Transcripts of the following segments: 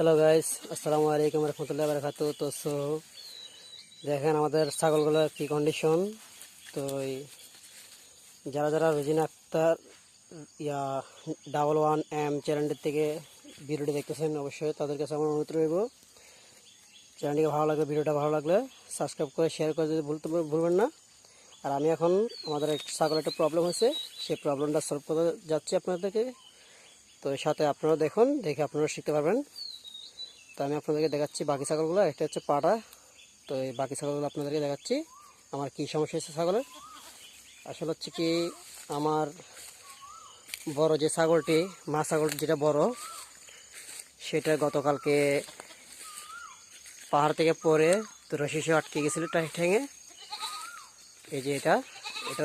Hello guys, আসসালামু আলাইকুম রহমতুল্লাহ বারাকাতু। দেখেন আমাদের ছাগলগুলোর কি কন্ডিশন। তো যারা যারা রোজিনা আক্তার 111M চ্যানেলটির থেকে ভিডিওটি দেখতেছেন, অবশ্যই তাদের কাছে আমার অনুরোধ রইব, চ্যানেলটিকে ভালো লাগলে, ভিডিওটা ভালো লাগলে সাবস্ক্রাইব করে শেয়ার করে যদি ভুলবেন না। আর আমি এখন আমাদের ছাগলের একটা প্রবলেম হয়েছে, সেই প্রবলেমটা সলভ করতে যাচ্ছি আপনাদেরকে। তো সাথে আপনারা দেখে আপনারা শিখতে পারবেন। তো আমি আপনাদেরকে দেখাচ্ছি বাকি ছাগলগুলো। একটা হচ্ছে পাটা। তো এই বাকি ছাগলগুলো আপনাদেরকে দেখাচ্ছি আমার কি সমস্যা হয়েছে ছাগলের। আসলে হচ্ছে কি, আমার বড় যে ছাগলটি, মা ছাগল যেটা বড়, সেটা গতকালকে পাহাড় থেকে পড়ে তো রশি সহ আটকে গেছিলো ঠ্যাঙে। এই যে এটা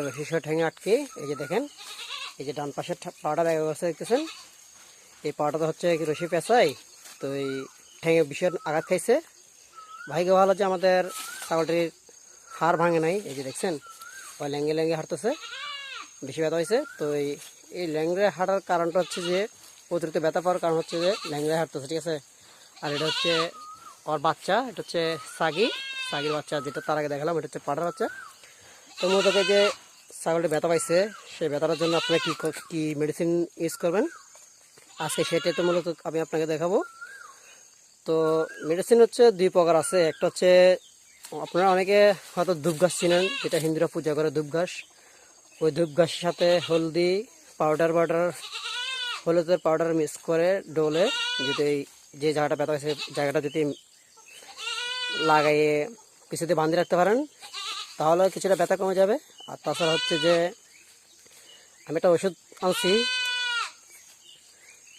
রশি সহ ঠ্যাঙে আটকে, এই যে দেখেন, এই যে ডান পাশের পাটা দেখা গেছে, দেখতেছেন এই পাটাতে হচ্ছে রশি পেঁচাই, তো এই ঠ্যাঙে বিশাল আঘাত খাইছে। ভাগ্য ভালো যে আমাদের ছাগলটির হাড় ভাঙে নাই। এই যে দেখছেন, ওই ল্যাঙ্গে ল্যাঙ্গে হাঁটতেছে, বেশি ব্যথা হয়েছে। তো এই ল্যাংড়ে হাঁটার কারণটা হচ্ছে যে, অতিরিক্ত ব্যথা পাওয়ার কারণ হচ্ছে যে ল্যাংড়ে হাঁটতেছে, ঠিক আছে। আর এটা হচ্ছে ওর বাচ্চা, এটা হচ্ছে সাগির বাচ্চা, যেটা তার আগে দেখালাম, এটা হচ্ছে পাটার বাচ্চা। তো মূলত যে ছাগলটি ব্যথা পাইছে, সেই ব্যথাটার জন্য আপনারা কি মেডিসিন ইউজ করবেন আজকে, সেটাই তো মূলত আমি আপনাকে দেখাবো। তো মেডিসিন হচ্ছে দুই প্রকার আছে। একটা হচ্ছে আপনারা অনেকে হয়তো ধূপ ঘাস চিনেন, যেটা হিন্দুরা পূজা করে ধূপ ঘাস। ওই ধূপ ঘাসের সাথে হলদি হলুদের পাউডার মিক্স করে ডোলে যদি যে জায়গাটা ব্যথা হয়েছে জায়গাটা যদি লাগাইয়ে কিছুতে বাঁধিয়ে রাখতে পারেন, তাহলে কিছুটা ব্যথা কমে যাবে। আর তাছাড়া হচ্ছে যে আমি একটা ওষুধ আনছি,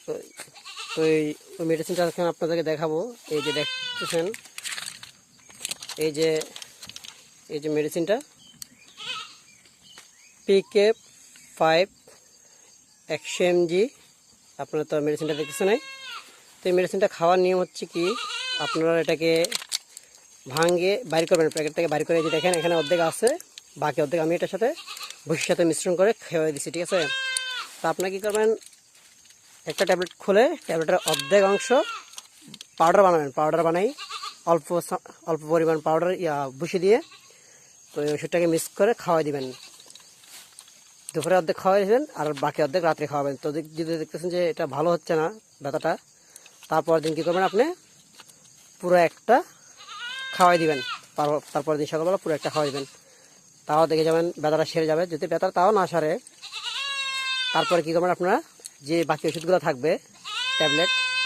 তো তো ওই মেডিসিনটা এখন আপনাদেরকে দেখাবো। এই যে দেখতেছেন, এই যে মেডিসিনটা PK5 100 mg, আপনারা তো মেডিসিনটা দেখতেছেন। তো এই মেডিসিনটা খাওয়ার নিয়ম হচ্ছে কি, আপনারা এটাকে ভাঙে বাইর করবেন, প্যাকেট থেকে বাইর করে। যে দেখেন এখানে অর্ধেক আছে, বাকি অর্ধেক আমি এটার সাথে ভুসির সাথে মিশ্রণ করে খেয়ে দিচ্ছি, ঠিক আছে। তো আপনারা কী করবেন, একটা ট্যাবলেট খুলে ট্যাবলেটের অর্ধেক অংশ পাউডার বানাই অল্প অল্প পরিমাণ পাউডার ভুসি দিয়ে, তো এই ওষুধটাকে মিক্স করে খাওয়াই দিবেন। দুপুরে অর্ধেক খাওয়াই দেবেন আর বাকি অর্ধেক রাত্রে খাওয়াবেন। তো যদি দেখতেছেন যে এটা ভালো হচ্ছে না ব্যথাটা, তারপর দিন কী করবেন, আপনি পুরো একটা খাওয়াই দিবেন। তারপর দিন সকালবেলা পুরো একটা খাওয়াই দিবেন, তাও দেখে যাবেন ব্যথাটা সেরে যাবে। যদি ব্যথা তাও না সারে, তারপরে কী করবেন, আপনারা যে বাকি ওষুধগুলো থাকবে ট্যাবলেট,